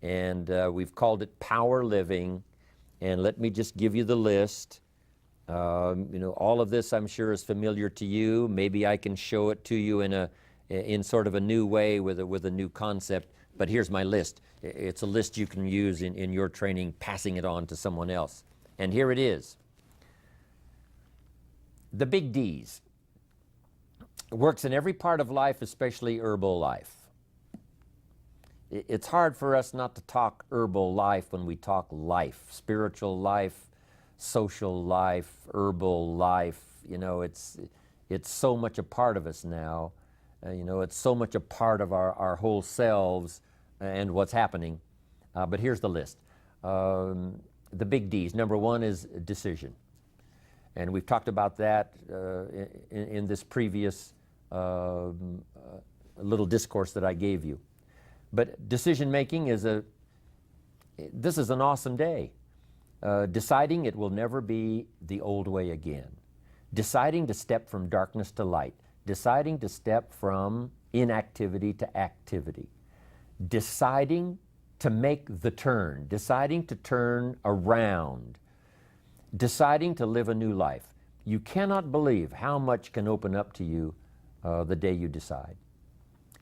and we've called it Power Living. And let me just give you the list. All of this I'm sure is familiar to you. Maybe I can show it to you in sort of a new way with a new concept. But here's my list. It's a list you can use in your training, passing it on to someone else. And here it is. The big D's. Works in every part of life, especially herbal life. It's hard for us not to talk herbal life when we talk life, spiritual life, social life, herbal life. It's so much a part of us now. It's so much a part of our whole selves and what's happening. But here's the list. The big D's. Number one is decision. And we've talked about that in this previous little discourse that I gave you. But decision making this is an awesome day. Deciding it will never be the old way again. Deciding to step from darkness to light. Deciding to step from inactivity to activity. Deciding to make the turn. Deciding to turn around. Deciding to live a new life. You cannot believe how much can open up to you the day you decide.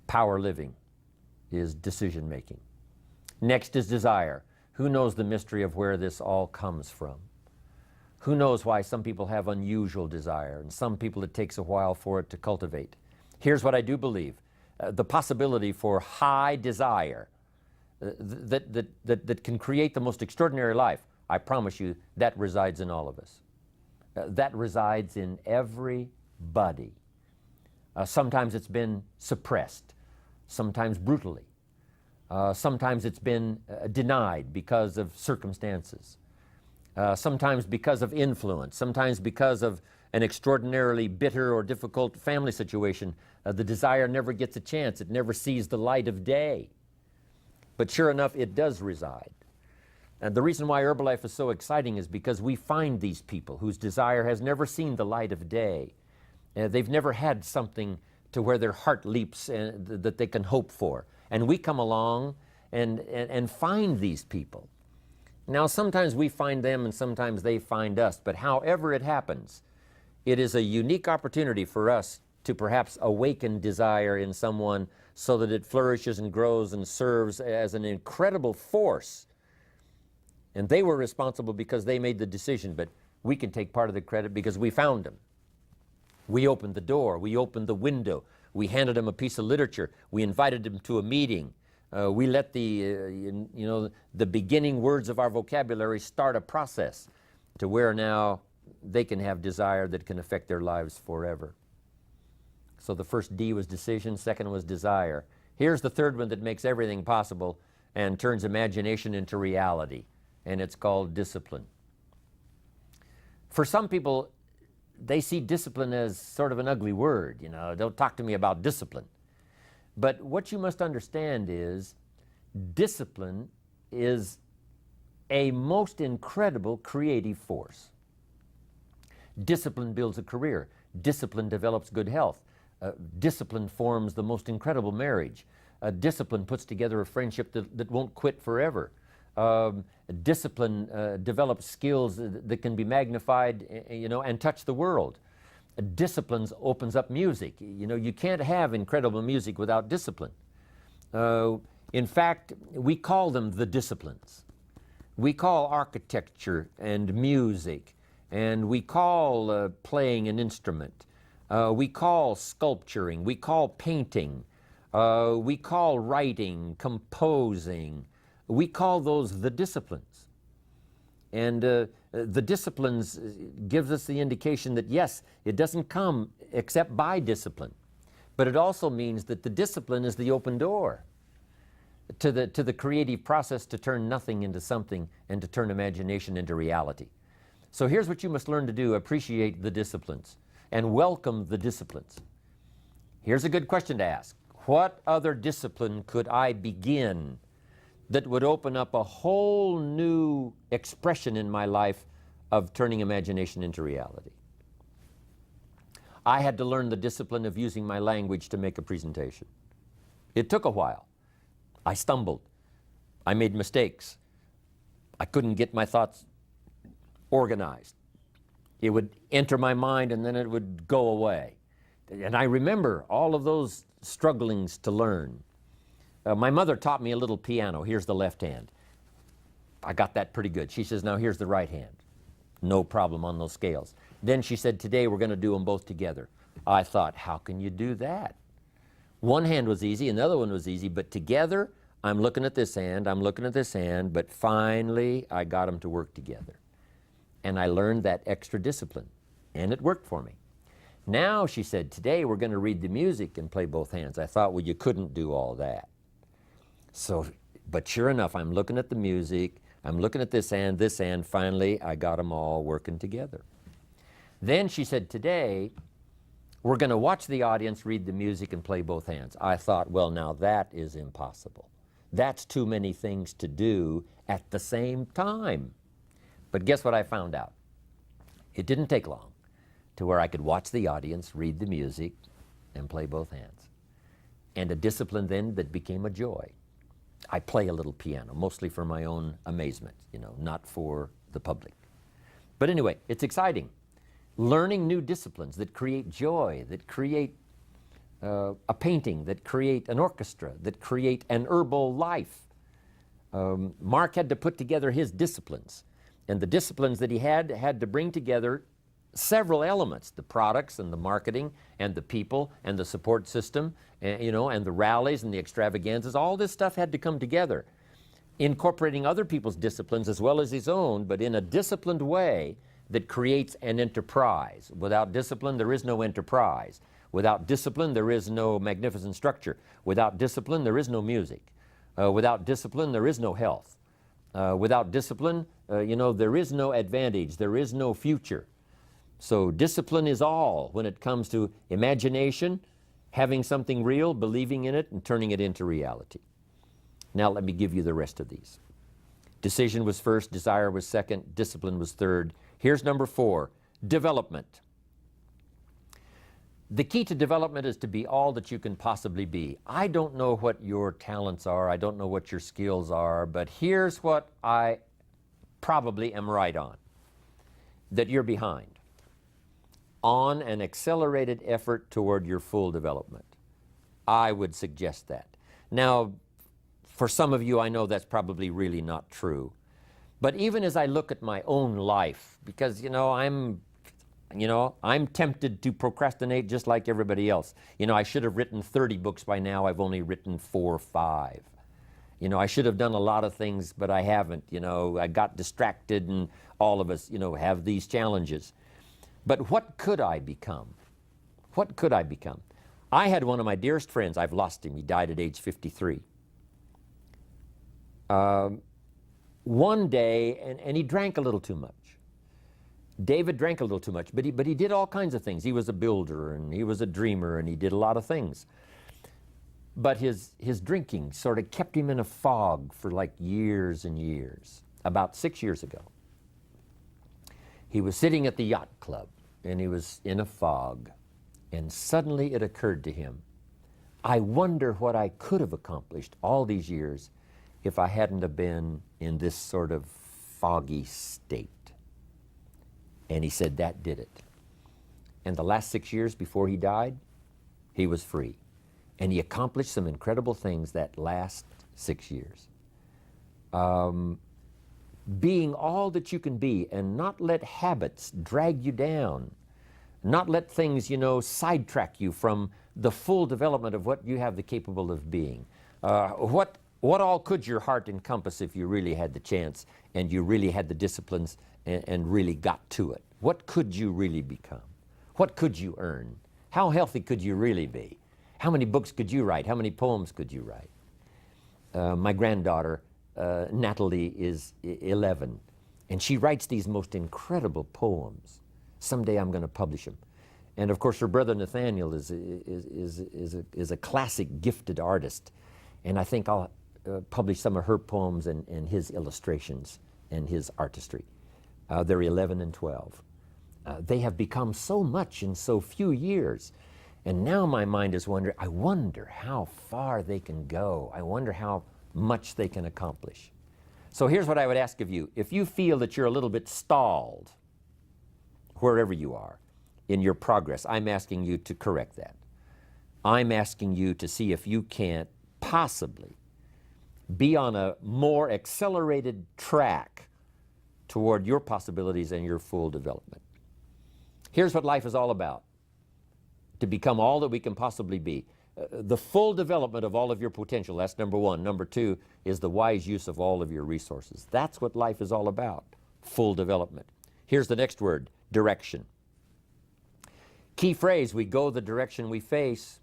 Power living is decision making. Next is desire. Who knows the mystery of where this all comes from? Who knows why some people have unusual desire and some people it takes a while for it to cultivate? Here's what I do believe. The possibility for high desire that can create the most extraordinary life, I promise you, that resides in all of us. That resides in everybody. Sometimes it's been suppressed, sometimes brutally. Sometimes it's been denied because of circumstances. Sometimes because of influence. Sometimes because of an extraordinarily bitter or difficult family situation. The desire never gets a chance. It never sees the light of day. But sure enough, it does reside. And the reason why Herbalife is so exciting is because we find these people whose desire has never seen the light of day. They've never had something to where their heart leaps that they can hope for. And we come along and find these people. Now, sometimes we find them and sometimes they find us, but however it happens, it is a unique opportunity for us to perhaps awaken desire in someone so that it flourishes and grows and serves as an incredible force. And they were responsible because they made the decision, but we can take part of the credit because we found them. We opened the door, we opened the window, we handed them a piece of literature, we invited them to a meeting, we let the beginning words of our vocabulary start a process to where now they can have desire that can affect their lives forever. So the first D was decision, second was desire. Here's the third one that makes everything possible and turns imagination into reality, and it's called discipline. For some people, they see discipline as sort of an ugly word. Don't talk to me about discipline. But what you must understand is discipline is a most incredible creative force. Discipline builds a career. Discipline develops good health. Discipline forms the most incredible marriage. Discipline puts together a friendship that won't quit forever. Discipline develops skills that can be magnified, and touch the world. Discipline opens up music. You can't have incredible music without discipline. In fact, we call them the disciplines. We call architecture and music, and we call playing an instrument. We call sculpturing. We call painting. We call writing, composing. We call those the disciplines. And the disciplines gives us the indication that yes, it doesn't come except by discipline. But it also means that the discipline is the open door to the creative process to turn nothing into something and to turn imagination into reality. So here's what you must learn to do. Appreciate the disciplines and welcome the disciplines. Here's a good question to ask. What other discipline could I begin that would open up a whole new expression in my life of turning imagination into reality? I had to learn the discipline of using my language to make a presentation. It took a while. I stumbled. I made mistakes. I couldn't get my thoughts organized. It would enter my mind and then it would go away. And I remember all of those strugglings to learn. My mother taught me a little piano. Here's the left hand. I got that pretty good. She says, now here's the right hand. No problem on those scales. Then she said, today we're going to do them both together. I thought, how can you do that? One hand was easy, another one was easy, but together, I'm looking at this hand, I'm looking at this hand, but finally I got them to work together. And I learned that extra discipline, and it worked for me. Now, she said, today we're going to read the music and play both hands. I thought, well, you couldn't do all that. So, but sure enough, I'm looking at the music, I'm looking at this hand, finally I got them all working together. Then she said, today we're going to watch the audience read the music and play both hands. I thought, well, now that is impossible. That's too many things to do at the same time. But guess what I found out? It didn't take long to where I could watch the audience read the music and play both hands. And a discipline then that became a joy. I play a little piano, mostly for my own amazement, not for the public. But anyway, it's exciting. Learning new disciplines that create joy, that create a painting, that create an orchestra, that create an herbal life. Mark had to put together his disciplines. And the disciplines that he had to bring together several elements, the products and the marketing and the people and the support system, and the rallies and the extravaganzas. All this stuff had to come together, incorporating other people's disciplines as well as his own, but in a disciplined way that creates an enterprise. Without discipline, there is no enterprise. Without discipline, there is no magnificent structure. Without discipline, there is no music. Without discipline, there is no health. Without discipline, there is no advantage. There is no future. So discipline is all when it comes to imagination, having something real, believing in it, and turning it into reality. Now let me give you the rest of these. Decision was first, desire was second, discipline was third. Here's number 4, development. The key to development is to be all that you can possibly be. I don't know what your talents are, I don't know what your skills are, but here's what I probably am right on, that you're behind on an accelerated effort toward your full development. I would suggest that. Now, for some of you, I know that's probably really not true. But even as I look at my own life, because, I'm tempted to procrastinate just like everybody else. I should have written 30 books by now. I've only written 4 or 5. I should have done a lot of things, but I haven't. I got distracted, and all of us, have these challenges. But what could I become? What could I become? I had one of my dearest friends. I've lost him. He died at age 53. One day, and he drank a little too much. David drank a little too much, but he did all kinds of things. He was a builder, and he was a dreamer, and he did a lot of things. But his drinking sort of kept him in a fog for like years and years. About 6 years ago, he was sitting at the yacht club, and he was in a fog, and suddenly it occurred to him, I wonder what I could have accomplished all these years if I hadn't have been in this sort of foggy state. And he said that did it. And the last 6 years before he died, he was free. And he accomplished some incredible things that last 6 years. Being all that you can be and not let habits drag you down. Not let things, sidetrack you from the full development of what you have the capable of being. What all could your heart encompass if you really had the chance and you really had the disciplines and really got to it? What could you really become? What could you earn? How healthy could you really be? How many books could you write? How many poems could you write? My granddaughter, Natalie, is 11, and she writes these most incredible poems. Someday I'm going to publish them. And of course, her brother Nathaniel is a classic gifted artist, and I think I'll publish some of her poems and his illustrations and his artistry. They're 11 and 12. They have become so much in so few years. And now my mind is wondering, I wonder how far they can go. I wonder how much they can accomplish. So here's what I would ask of you. If you feel that you're a little bit stalled, wherever you are, in your progress, I'm asking you to correct that. I'm asking you to see if you can't possibly be on a more accelerated track toward your possibilities and your full development. Here's what life is all about: to become all that we can possibly be. The full development of all of your potential, that's number one. Number two is the wise use of all of your resources. That's what life is all about, full development. Here's the next word: direction. Key phrase: we go the direction we face.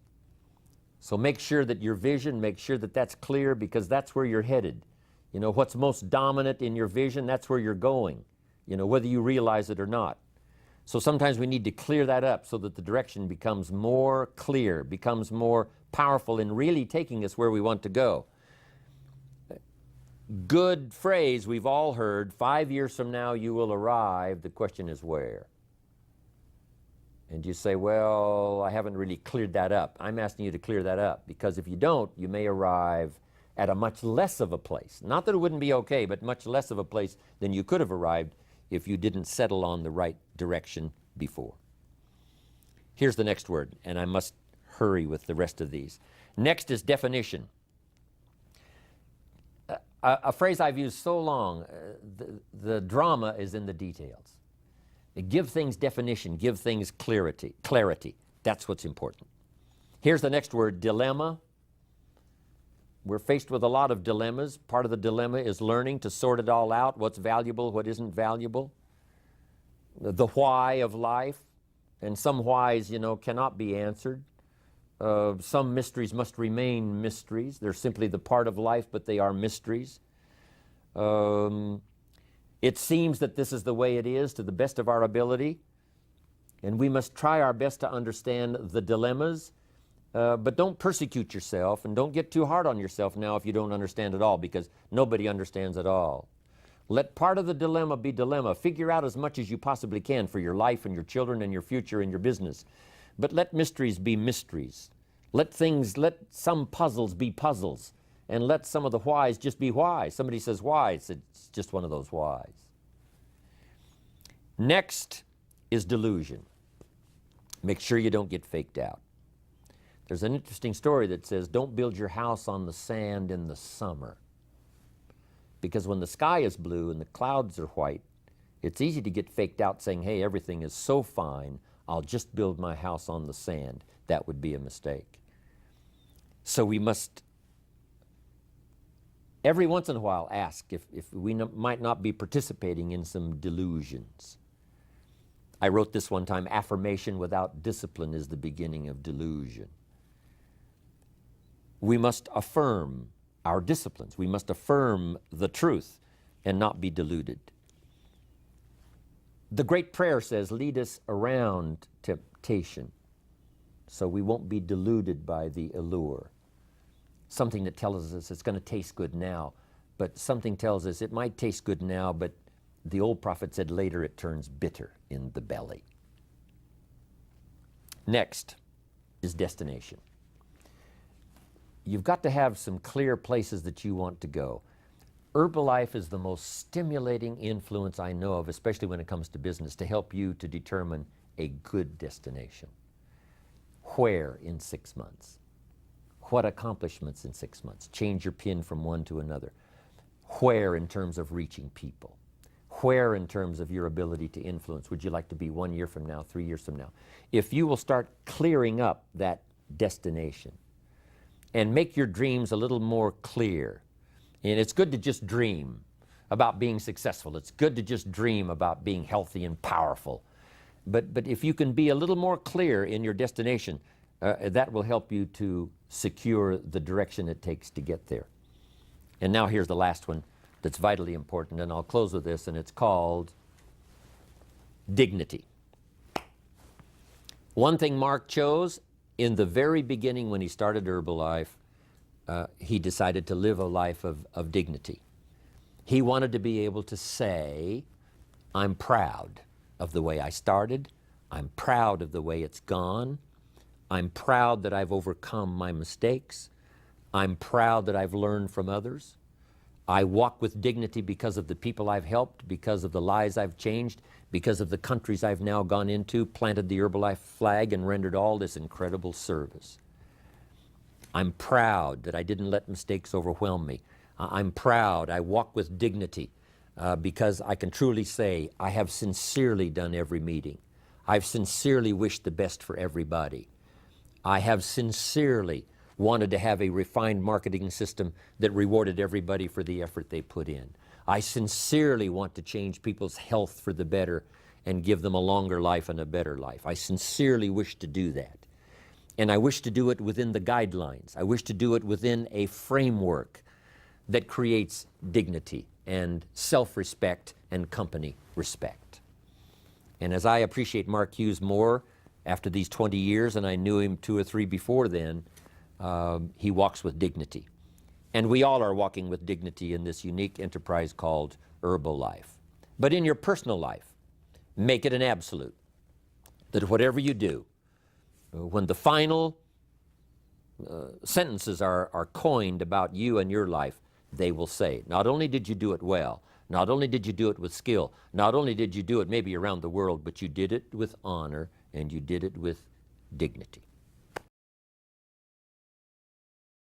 So make sure that your vision, make sure that that's clear, because that's where you're headed. You know, what's most dominant in your vision, that's where you're going, you know, whether you realize it or not. So sometimes we need to clear that up so that the direction becomes more clear, becomes more powerful in really taking us where we want to go. Good phrase we've all heard: 5 years from now you will arrive. The question is where? And you say, well, I haven't really cleared that up. I'm asking you to clear that up, because if you don't, you may arrive at a much less of a place. Not that it wouldn't be okay, but much less of a place than you could have arrived if you didn't settle on the right direction before. Here's the next word, and I must hurry with the rest of these. Next is definition. A phrase I've used so long: the drama is in the details. Give things definition, give things clarity. That's what's important. Here's the next word: dilemma. We're faced with a lot of dilemmas. Part of the dilemma is learning to sort it all out: what's valuable, what isn't valuable. The why of life. And some whys, you know, cannot be answered. Some mysteries must remain mysteries. They're simply the part of life, but they are mysteries. It seems that this is the way it is to the best of our ability, and we must try our best to understand the dilemmas, but don't persecute yourself and don't get too hard on yourself now if you don't understand it all, because nobody understands it all. Let part of the dilemma be dilemma. Figure out as much as you possibly can for your life and your children and your future and your business, but let mysteries be mysteries. Let some puzzles be puzzles, and let some of the whys just be whys. Somebody says why, it's just one of those whys. Next is delusion. Make sure you don't get faked out. There's an interesting story that says, don't build your house on the sand in the summer, because when the sky is blue and the clouds are white, it's easy to get faked out saying, hey, everything is so fine, I'll just build my house on the sand. That would be a mistake. So we must every once in a while ask if we might not be participating in some delusions. I wrote this one time: affirmation without discipline is the beginning of delusion. We must affirm our disciplines. We must affirm the truth and not be deluded. The great prayer says, lead us around temptation so we won't be deluded by the allure. Something that tells us it's going to taste good now, but something tells us it might taste good now, but the old prophet said later it turns bitter in the belly. Next is destination. You've got to have some clear places that you want to go. Herbalife is the most stimulating influence I know of, especially when it comes to business, to help you to determine a good destination. Where in 6 months? What accomplishments in 6 months? Change your pin from one to another. Where in terms of reaching people? Where in terms of your ability to influence? Would you like to be 1 year from now, 3 years from now? If you will start clearing up that destination and make your dreams a little more clear, and it's good to just dream about being successful. It's good to just dream about being healthy and powerful. But if you can be a little more clear in your destination, that will help you to secure the direction it takes to get there. And now here's the last one that's vitally important, and I'll close with this, and it's called dignity. One thing Mark chose in the very beginning when he started Herbalife, he decided to live a life of dignity. He wanted to be able to say, I'm proud of the way I started. I'm proud of the way it's gone. I'm proud that I've overcome my mistakes. I'm proud that I've learned from others. I walk with dignity because of the people I've helped, because of the lives I've changed, because of the countries I've now gone into, planted the Herbalife flag, and rendered all this incredible service. I'm proud that I didn't let mistakes overwhelm me. I'm proud I walk with dignity because I can truly say I have sincerely done every meeting. I've sincerely wished the best for everybody. I have sincerely wanted to have a refined marketing system that rewarded everybody for the effort they put in. I sincerely want to change people's health for the better and give them a longer life and a better life. I sincerely wish to do that. And I wish to do it within the guidelines. I wish to do it within a framework that creates dignity and self-respect and company respect. And as I appreciate Mark Hughes more after these 20 years, and I knew him 2 or 3 before then, he walks with dignity. And we all are walking with dignity in this unique enterprise called Herbalife. But in your personal life, make it an absolute that whatever you do, when the final sentences are coined about you and your life, they will say, not only did you do it well, not only did you do it with skill, not only did you do it maybe around the world, but you did it with honor and you did it with dignity.